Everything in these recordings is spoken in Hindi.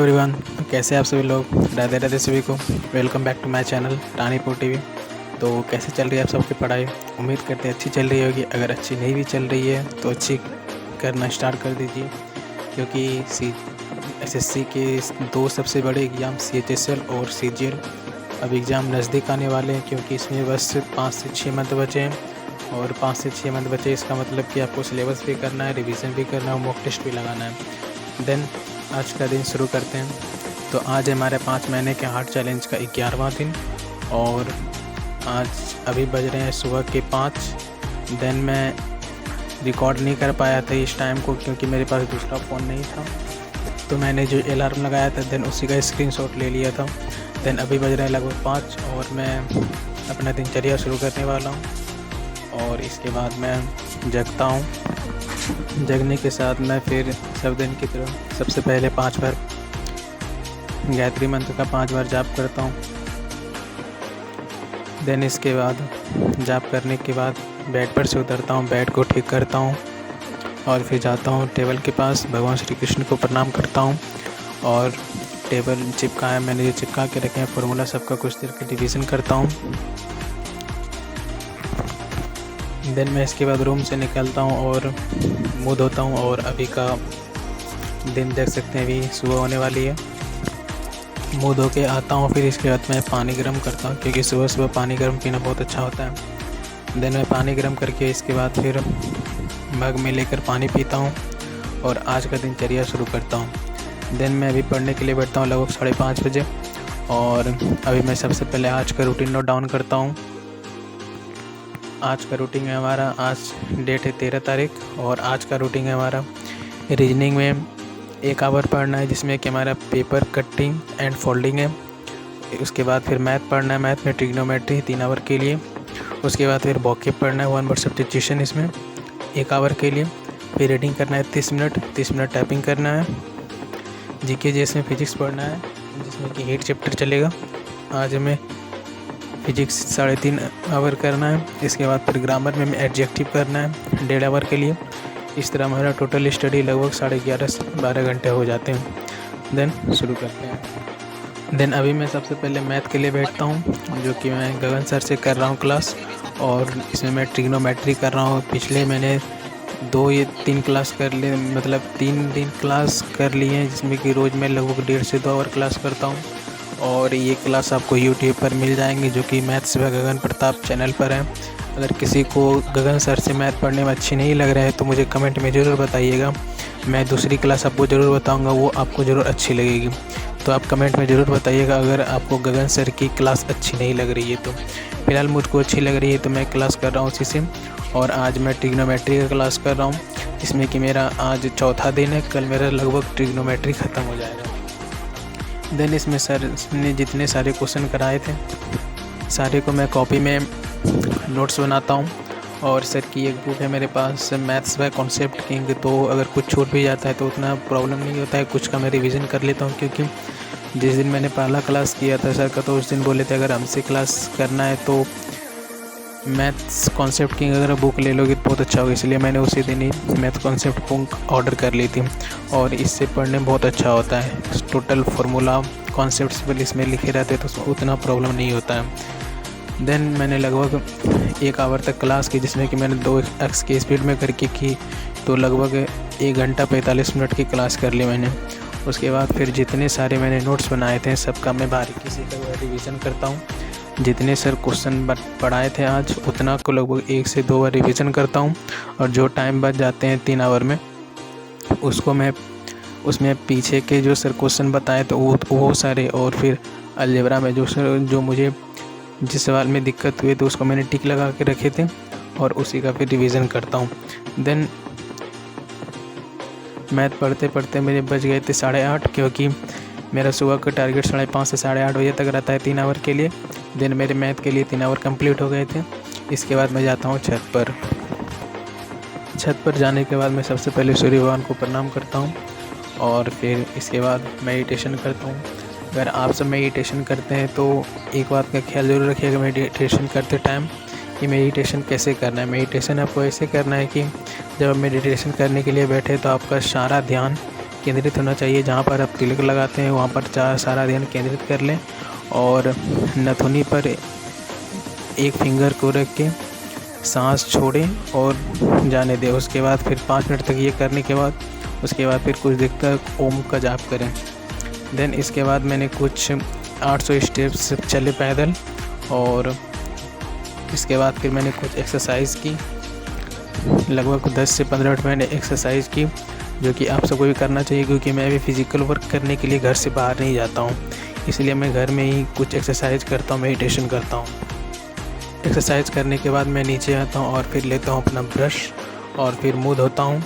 एवरीवन, कैसे आप सभी लोग। राधे राधे सभी को। Welcome back to my channel Ranipur TV. तो कैसे चल रही है आप सबकी पढ़ाई? उम्मीद करते हैं अच्छी चल रही होगी। अगर अच्छी नहीं भी चल रही है तो अच्छी करना स्टार्ट कर दीजिए, क्योंकि एसएससी के दो सबसे बड़े एग्ज़ाम CHSL और CGL अब एग्ज़ाम नज़दीक आने वाले हैं, क्योंकि इसमें बस 5 से 6 मंथ बचे हैं। और 5 से 6 मंथ बचे, इसका मतलब कि आपको सिलेबस भी करना है, रिवीजन भी करना है और मॉक टेस्ट भी लगाना है। देन आज का दिन शुरू करते हैं। तो आज हमारे 5 महीने के हार्ट चैलेंज का 11वां दिन, और आज अभी बज रहे हैं सुबह के 5। देन मैं रिकॉर्ड नहीं कर पाया था इस टाइम को, क्योंकि मेरे पास दूसरा फ़ोन नहीं था। तो मैंने जो अलार्म लगाया था देन उसी का स्क्रीनशॉट ले लिया था। देन अभी बज रहे हैं लगभग 5 और मैं अपना दिनचर्या शुरू करने वाला हूँ। और इसके बाद मैं जगता हूँ। जगने के साथ मैं फिर सब दिन की तरह सबसे पहले 5 बार गायत्री मंत्र का 5 बार जाप करता हूँ। देन इसके बाद जाप करने के बाद बेड पर से उतरता हूँ, बेड को ठीक करता हूँ और फिर जाता हूँ टेबल के पास, भगवान श्री कृष्ण को प्रणाम करता हूँ। और टेबल चिपका है, मैंने जो चिपका के रखे हैं फॉर्मूला सबका कुछ देर के रिवीजन करता हूँ। देन मैं इसके बाद रूम से निकलता हूँ और मुँह धोता हूँ। और अभी का दिन देख सकते हैं, अभी सुबह होने वाली है। मुँह धो के आता हूँ, फिर इसके बाद मैं पानी गर्म करता हूँ, क्योंकि सुबह सुबह पानी गर्म पीना बहुत अच्छा होता है। देन मैं पानी गर्म करके इसके बाद फिर मग में लेकर पानी पीता हूँ और आज का दिनचर्या शुरू करता हूँ। देन मैं अभी पढ़ने के लिए बैठता हूँ लगभग 5:30 बजे। और अभी मैं सबसे पहले आज का रूटीन नोट डाउन करता हूँ। आज का रूटीन है हमारा, आज डेट है 13 तारीख, और आज का रूटीन है हमारा रीजनिंग में 1 आवर पढ़ना है, जिसमें कि हमारा पेपर कटिंग एंड फोल्डिंग है। उसके बाद फिर मैथ पढ़ना है, मैथ में ट्रिग्नोमेट्री 3 आवर के लिए। उसके बाद फिर वोकैब पढ़ना है 1 वर्ड सब्स्टिट्यूशन इसमें 1 आवर के लिए। फिर रीडिंग करना है 30 मिनट टाइपिंग करना है। जीके जिसमें फिजिक्स पढ़ना है, जिसमें कि 8 चैप्टर चलेगा। आज हमें फिजिक्स 3.5 आवर करना है। इसके बाद फिर ग्रामर में एडजेक्टिव करना है 1.5 आवर के लिए। इस तरह हमारा टोटल स्टडी लगभग 11:30 से 12 घंटे हो जाते हैं। देन शुरू करते हैं। देन अभी मैं सबसे पहले मैथ के लिए बैठता हूँ, जो कि मैं गगन सर से कर रहा हूँ क्लास। और इसमें मैं ट्रिग्नोमेट्री कर रहा हूँ। पिछले मैंने 2 या 3 क्लास कर लिए, मतलब 3 दिन क्लास कर लिए हैं, जिसमें कि रोज़ मैं लगभग 1.5 से 2 आवर क्लास करता हूँ। और ये क्लास आपको YouTube पर मिल जाएंगी, जो कि मैथ्स व गगन प्रताप चैनल पर है। अगर किसी को गगन सर से मैथ पढ़ने में अच्छी नहीं लग रहा है तो मुझे कमेंट में ज़रूर बताइएगा। मैं दूसरी क्लास आपको ज़रूर बताऊंगा, वो आपको ज़रूर अच्छी लगेगी। तो आप कमेंट में ज़रूर बताइएगा अगर आपको गगन सर की क्लास अच्छी नहीं लग रही है तो। फ़िलहाल मुझको अच्छी लग रही है तो मैं क्लास कर रहा हूँ उसी से। और आज मैं ट्रिग्नोमेट्री का क्लास कर रहा हूँ, जिसमें कि मेरा आज चौथा दिन है। कल मेरा लगभग ट्रिग्नोमेट्री ख़त्म हो जाएगा। देन इसमें सर ने जितने सारे क्वेश्चन कराए थे सारे को मैं कॉपी में नोट्स बनाता हूँ। और सर की एक बुक है मेरे पास, मैथ्स व कॉन्सेप्ट किंग। तो अगर कुछ छूट भी जाता है तो उतना प्रॉब्लम नहीं होता है, कुछ का मैं रिवीजन कर लेता हूँ। क्योंकि जिस दिन मैंने पहला क्लास किया था सर का, तो उस दिन बोले थे अगर हमसे क्लास करना है तो मैथ्स कॉन्सेप्ट किंग अगर बुक ले लोगे तो बहुत अच्छा होगा। इसलिए मैंने उसी दिन ही मैथ कॉन्सेप्ट बुक ऑर्डर कर ली थी। और इससे पढ़ने में बहुत अच्छा होता है। टोटल फार्मूला कॉन्सेप्ट्स पर इसमें लिखे रहते तो उतना प्रॉब्लम नहीं होता है। देन मैंने लगभग 1 आवर तक क्लास की, जिसमें कि मैंने 2x की स्पीड में करके की। तो लगभग 1 घंटा 45 मिनट की क्लास कर ली मैंने। उसके बाद फिर जितने सारे मैंने नोट्स बनाए थे सबका मैं बारीकी से रिवीजन करता हूँ। जितने सर क्वेश्चन पढ़ाए थे आज उतना को लगभग 1 से 2 बार रिवीजन करता हूँ। और जो टाइम बच जाते हैं 3 आवर में, उसको मैं उसमें पीछे के जो सर क्वेश्चन बताए तो वो सारे, और फिर अलजेब्रा में जो मुझे जिस सवाल में दिक्कत हुई तो उसको मैंने टिक लगा के रखे थे, और उसी का फिर रिवीजन करता हूँ। देन मैथ पढ़ते पढ़ते मेरे बज गए थे 8:30, क्योंकि मेरा सुबह का टारगेट 5:30 से 8:30 बजे तक रहता है 3 आवर के लिए। दिन मेरे मैथ के लिए 3 आवर कंप्लीट हो गए थे। इसके बाद मैं जाता हूँ छत पर। छत पर जाने के बाद मैं सबसे पहले सूर्य भगवान को प्रणाम करता हूँ, और फिर इसके बाद मेडिटेशन करता हूँ। अगर आप सब मेडिटेशन करते हैं तो एक बात का ख्याल ज़रूर रखिएगा मेडिटेशन करते टाइम, कि मेडिटेशन कैसे करना है। मेडिटेशन आपको ऐसे करना है कि जब आप मेडिटेशन करने के लिए बैठे तो आपका सारा ध्यान केंद्रित होना चाहिए। जहाँ पर आप तिलक लगाते हैं वहाँ पर सारा ध्यान केंद्रित कर लें और नथुनी पर एक फिंगर को रख के सांस छोड़ें और जाने दें। उसके बाद फिर 5 मिनट तक ये करने के बाद उसके बाद फिर कुछ देर तक ओम का जाप करें। देन इसके बाद मैंने कुछ 800 स्टेप्स चले पैदल और इसके बाद फिर मैंने कुछ एक्सरसाइज की। लगभग 10 से 15 मिनट मैंने एक्सरसाइज की, जो कि आप सबको भी करना चाहिए, क्योंकि मैं भी फिज़िकल वर्क करने के लिए घर से बाहर नहीं जाता हूँ। इसलिए मैं घर में ही कुछ एक्सरसाइज करता हूँ, मेडिटेशन करता हूँ। एक्सरसाइज करने के बाद मैं नीचे आता हूँ और फिर लेता हूँ अपना ब्रश और फिर मुँह धोता हूँ।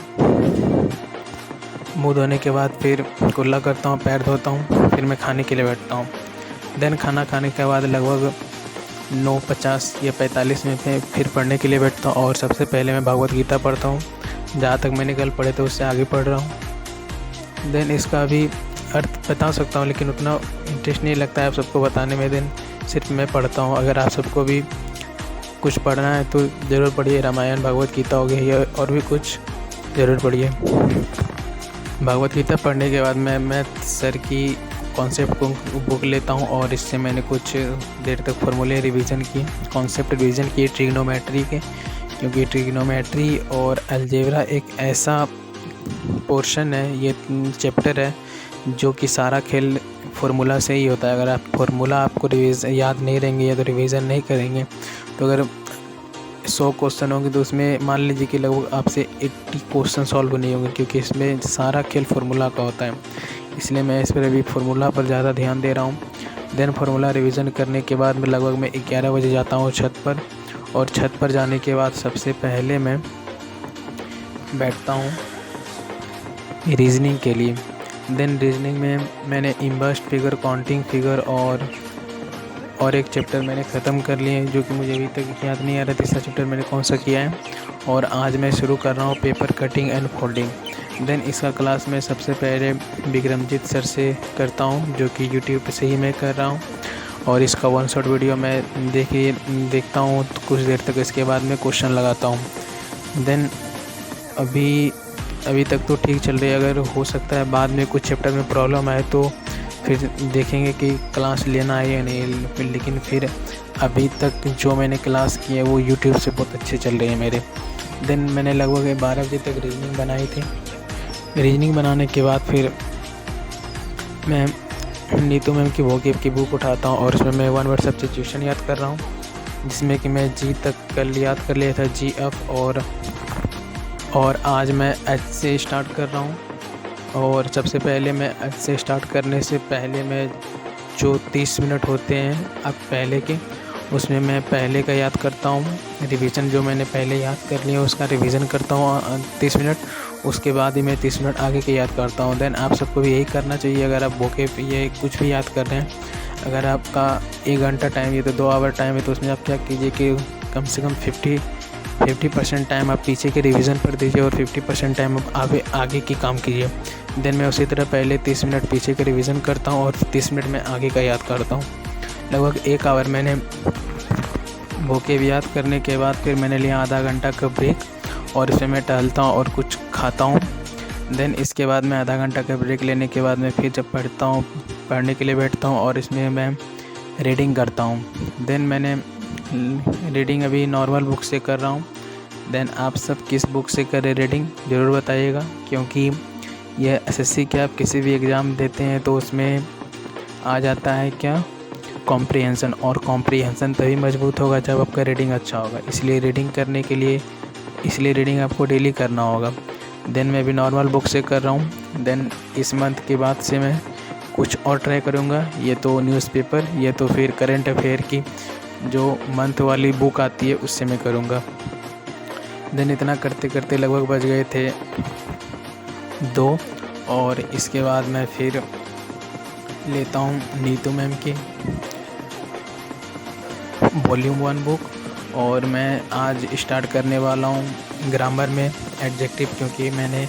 मुँह धोने के बाद फिर कुल्ला करता हूँ, पैर धोता हूँ, फिर मैं खाने के लिए बैठता हूँ। देन खाना खाने के बाद लगभग 9:50 या 45 में फिर पढ़ने के लिए बैठता हूँ और सबसे पहले मैं भगवत गीता पढ़ता हूँ। जहाँ तक मैंने कल पढ़े थे उससे आगे पढ़ रहा हूँ। देन इसका भी अर्थ बता सकता हूँ, लेकिन उतना इंटरेस्ट नहीं लगता है आप सबको बताने में। देन सिर्फ मैं पढ़ता हूँ। अगर आप सबको भी कुछ पढ़ना है तो ज़रूर पढ़िए। रामायण, भगवत गीता हो गई या और भी कुछ ज़रूर पढ़िए। भगवत गीता पढ़ने के बाद मैं मैथ सर की कॉन्सेप्ट बुक लेता हूँ और इससे मैंने कुछ देर तक फार्मूले रिवीजन की, कॉन्सेप्ट रिवीजन किए ट्रिग्नोमेट्री के, क्योंकि ट्रिग्नोमेट्री और अलजेब्रा एक ऐसा पोर्शन है, ये चैप्टर है जो कि सारा खेल फार्मूला से ही होता है। अगर आप फार्मूला आपको याद नहीं रहेंगे या तो रिवीजन नहीं करेंगे तो अगर 100 क्वेश्चन होंगे तो उसमें मान लीजिए कि लगभग आपसे 80 क्वेश्चन सॉल्व नहीं होंगे, क्योंकि इसमें सारा खेल फार्मूला का होता है। इसलिए मैं इस पर अभी फार्मूला पर ज़्यादा ध्यान दे रहा हूँ। देन फार्मूला रिवीजन करने के बाद मैं लगभग 11 बजे जाता हूँ छत पर, और छत पर जाने के बाद सबसे पहले मैं बैठता हूँ रीजनिंग के लिए। देन रीजनिंग में मैंने इम्बर्स्ट फिगर, काउंटिंग फिगर और एक चैप्टर मैंने ख़त्म कर लिए, जो कि मुझे अभी तक याद नहीं आ रहा तीसरा चैप्टर मैंने कौन सा किया है। और आज मैं शुरू कर रहा हूँ paper cutting and folding. Then इसका क्लास मैं सबसे पहले विक्रमजीत सर से करता हूँ, जो कि यूट्यूब से ही मैं कर रहा हूँ, और इसका 1 शॉट वीडियो मैं देखता हूँ तो कुछ देर तक। इसके बाद मैं क्वेश्चन लगाता हूँ। देन अभी तक तो ठीक चल रही है। अगर हो सकता है बाद में कुछ चैप्टर में प्रॉब्लम आए तो फिर देखेंगे कि क्लास लेना है या नहीं। लेकिन फिर अभी तक जो मैंने क्लास की है वो यूट्यूब से बहुत अच्छे चल रहे हैं मेरे। देन मैंने लगभग 12 बजे तक रीजनिंग बनाई थी। रीजनिंग बनाने के बाद फिर मैं नीतू मैम की वोकेब की बुक उठाता हूँ और उसमें मैं 1 वर्ड सब्स्टिट्यूशन याद कर रहा हूँ, जिसमें कि मैं जी तक कल याद कर लिया था, जी अप, और आज मैं एच से स्टार्ट कर रहा हूँ। और सबसे पहले मैं एच से स्टार्ट करने से पहले मैं जो 30 मिनट होते हैं अब पहले के, उसमें मैं पहले का याद करता हूँ। रिवीजन जो मैंने पहले याद कर लिया उसका रिवीजन करता हूँ 30 मिनट। उसके बाद ही मैं 30 मिनट आगे के याद करता हूँ। देन आप सबको भी यही करना चाहिए। अगर आप वोकेब ये कुछ भी याद कर रहे हैं, अगर आपका 1 घंटा टाइम है तो 2 आवर टाइम है, तो उसमें आप क्या कीजिए कि कम से कम 50% टाइम आप पीछे के रिवीजन पर दीजिए और 50% टाइम आप आगे की काम कीजिए। देन मैं उसी तरह पहले 30 मिनट पीछे के रिवीजन करता हूँ और 30 मिनट में आगे का याद करता हूँ। लगभग 1 आवर मैंने वोकेब याद करने के बाद फिर मैंने लिया आधा घंटा का ब्रेक और इसमें मैं टहलता हूँ और कुछ खाता हूँ। देन इसके बाद मैं आधा घंटा का ब्रेक लेने के बाद मैं फिर जब पढ़ने के लिए बैठता हूँ और इसमें मैं रीडिंग करता हूँ। देन मैंने रीडिंग अभी नॉर्मल बुक से कर रहा हूँ। देन आप सब किस बुक से करें रीडिंग ज़रूर बताइएगा, क्योंकि यह एसएससी के आप किसी भी एग्ज़ाम देते हैं तो उसमें आ जाता है क्या, कॉम्प्रिहेंसन, और कॉम्प्रिहेंसन तभी मजबूत होगा जब आपका रीडिंग अच्छा होगा। इसलिए रीडिंग आपको डेली करना होगा। देन मैं भी नॉर्मल बुक से कर रहा हूँ। देन इस मंथ के बाद से मैं कुछ और ट्राई करूँगा, ये तो न्यूज़पेपर, ये तो फिर करंट अफेयर की जो मंथ वाली बुक आती है उससे मैं करूँगा। देन इतना करते करते लगभग बज गए थे 2, और इसके बाद मैं फिर लेता हूँ नीतू मैम की वॉल्यूम 1 बुक, और मैं आज स्टार्ट करने वाला हूँ ग्रामर में एडजेक्टिव, क्योंकि मैंने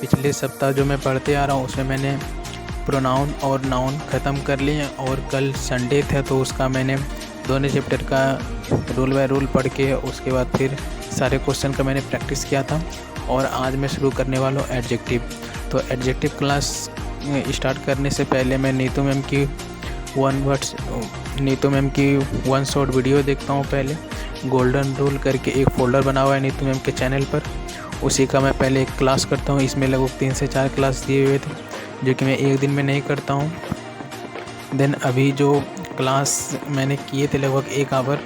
पिछले सप्ताह जो मैं पढ़ते आ रहा हूँ उसमें मैंने प्रोनाउन और नाउन ख़त्म कर लिए हैं, और कल संडे था तो उसका मैंने दोनों चैप्टर का रूल बाय रूल पढ़ के उसके बाद फिर सारे क्वेश्चन का मैंने प्रैक्टिस किया था। और आज मैं शुरू करने वाला हूँ एडजेक्टिव। तो एडजेक्टिव क्लास स्टार्ट करने से पहले मैं नीतू मैम की वन शॉट वीडियो देखता हूँ। पहले गोल्डन रूल करके एक फ़ोल्डर बना हुआ है नीतू मैम के चैनल पर, उसी का मैं पहले एक क्लास करता हूँ। इसमें लगभग 3 से 4 क्लास दिए हुए थे, जो कि मैं एक दिन में नहीं करता हूँ। देन अभी जो क्लास मैंने किए थे लगभग 1 आवर,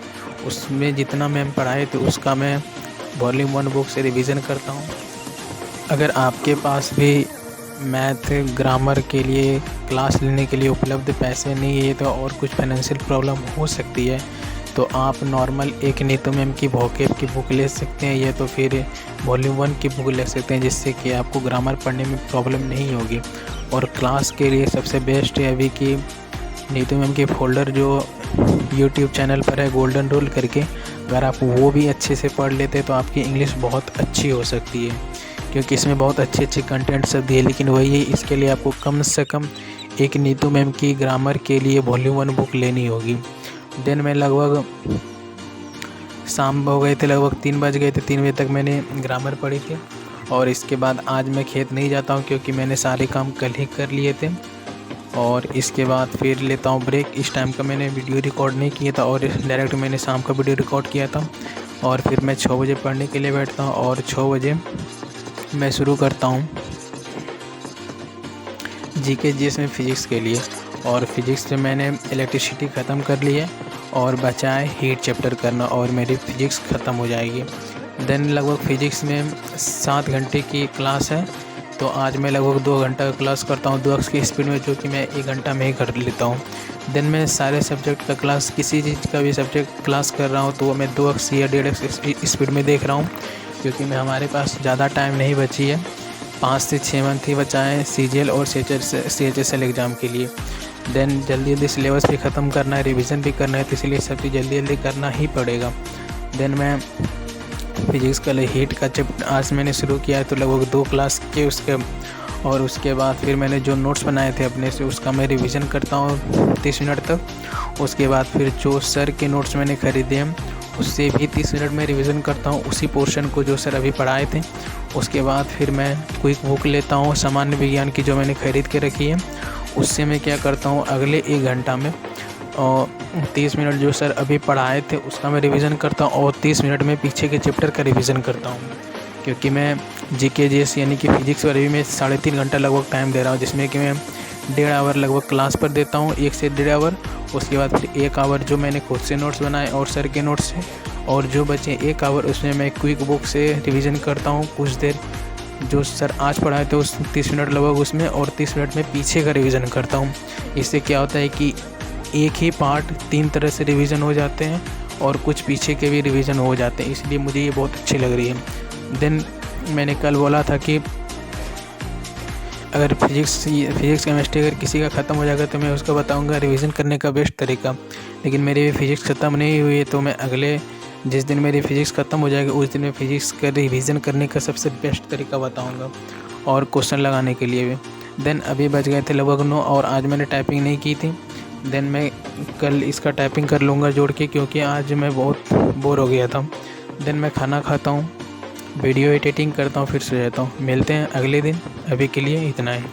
उसमें जितना मैम पढ़ाए थे उसका मैं वॉल्यूम 1 बुक से रिवीजन करता हूँ। अगर आपके पास भी मैथ ग्रामर के लिए क्लास लेने के लिए उपलब्ध पैसे नहीं है तो और कुछ फाइनेंशियल प्रॉब्लम हो सकती है, तो आप नॉर्मल एक नीतू मैम की वोकैब की बुक ले सकते हैं, या तो फिर वॉल्यूम 1 की बुक ले सकते हैं, जिससे कि आपको ग्रामर पढ़ने में प्रॉब्लम नहीं होगी। और क्लास के लिए सबसे बेस्ट है अभी कि नीतू मैम के फ़ोल्डर जो यूट्यूब चैनल पर है गोल्डन रूल करके, अगर आप वो भी अच्छे से पढ़ लेते तो आपकी इंग्लिश बहुत अच्छी हो सकती है, क्योंकि इसमें बहुत अच्छे कंटेंट सब दिए। लेकिन वही है, इसके लिए आपको कम से कम एक नीतू मैम की ग्रामर के लिए वॉल्यूम 1 बुक लेनी होगी। देन मैं लगभग शाम हो गए थे, लगभग 3 बज गए थे, 3 बजे तक मैंने ग्रामर पढ़ी थी। और इसके बाद आज मैं खेत नहीं जाता हूँ क्योंकि मैंने सारे काम कल ही कर लिए थे। और इसके बाद फिर लेता हूँ ब्रेक। इस टाइम का मैंने वीडियो रिकॉर्ड नहीं किया था और डायरेक्ट मैंने शाम का वीडियो रिकॉर्ड किया था। और फिर मैं 6 बजे पढ़ने के लिए बैठता हूँ और 6 बजे मैं शुरू करता हूँ जीके जीएस में फ़िज़िक्स के लिए। और फिज़िक्स से मैंने इलेक्ट्रिसिटी ख़त्म कर ली है और बचा है हीट चैप्टर करना, और मेरी फ़िज़िक्स ख़त्म हो जाएगी। देन लगभग फ़िज़िक्स में 7 घंटे की क्लास है, तो आज मैं लगभग 2 घंटा का क्लास करता हूँ 2x की स्पीड में, जो कि मैं 1 घंटा में ही कर लेता हूँ। देन मैं सारे सब्जेक्ट का क्लास, किसी चीज़ का भी सब्जेक्ट क्लास कर रहा हूँ तो वो मैं 2x या 1.5x स्पीड में देख रहा हूँ, क्योंकि मैं हमारे पास ज़्यादा टाइम नहीं बची है। 5 से 6 मंथ ही बचा है CGL और CHSL एग्ज़ाम के लिए। देन जल्दी सिलेबस भी ख़त्म करना है, रिवीजन भी करना है, तो इसलिए सब चीज़ जल्दी करना ही पड़ेगा। देन मैं फिज़िक्स का हीट का चैप्टर आज मैंने शुरू किया है, तो लगभग 2 क्लास के उसके बाद फिर मैंने जो नोट्स बनाए थे अपने से उसका मैं रिवीजन करता हूँ 30 मिनट तक। उसके बाद फिर जो सर के नोट्स मैंने ख़रीदे हैं उससे भी 30 मिनट में रिवीजन करता हूँ, उसी पोर्शन को जो सर अभी पढ़ाए थे। उसके बाद फिर मैं क्विक बुक लेता हूँ सामान्य विज्ञान की, जो मैंने ख़रीद के रखी है। उससे मैं क्या करता हूँ, अगले 1 घंटा में और 30 मिनट जो सर अभी पढ़ाए थे उसका मैं रिवीजन करता हूँ, और 30 मिनट में पीछे के चैप्टर का रिवीजन करता हूँ। क्योंकि मैं जीके जीएस यानी कि फ़िज़िक्स पर भी मैं 3.5 घंटा लगभग टाइम दे रहा हूँ, जिसमें कि मैं 1.5 आवर लगभग क्लास पर देता हूँ, 1 से 1.5 आवर। उसके बाद फिर 1 आवर जो मैंने खुद से नोट्स बनाए और सर के नोट्स से, और जो बचे 1 आवर उसमें मैं क्विक बुक से रिवीजन करता हूँ कुछ देर, जो सर आज पढ़ाए थे उस 30 मिनट लगभग उसमें, और 30 मिनट में पीछे का रिवीजन करता हूँ। इससे क्या होता है कि एक ही पार्ट 3 तरह से रिवीजन हो जाते हैं और कुछ पीछे के भी रिवीजन हो जाते हैं, इसलिए मुझे ये बहुत अच्छी लग रही है। देन मैंने कल बोला था कि अगर फिज़िक्स केमिस्ट्री अगर किसी का ख़त्म हो जाएगा तो मैं उसको बताऊंगा रिवीजन करने का बेस्ट तरीका। लेकिन मेरी फ़िज़िक्स ख़त्म नहीं हुई है, तो मैं अगले जिस दिन मेरी फ़िज़िक्स ख़त्म हो जाएगी उस दिन मैं फ़िज़िक्स का रिवीजन करने का सबसे बेस्ट तरीका बताऊंगा, और क्वेश्चन लगाने के लिए भी। देन अभी बच गए थे लगभग 9, और आज मैंने टाइपिंग नहीं की थी। देन मैं कल इसका टाइपिंग कर लूँगा जोड़ के, क्योंकि आज मैं बहुत बोर हो गया था। देन मैं खाना खाता हूँ, वीडियो एडिटिंग करता हूँ, फिर सो जाता हूँ। मिलते हैं अगले दिन, अभी के लिए इतना ही।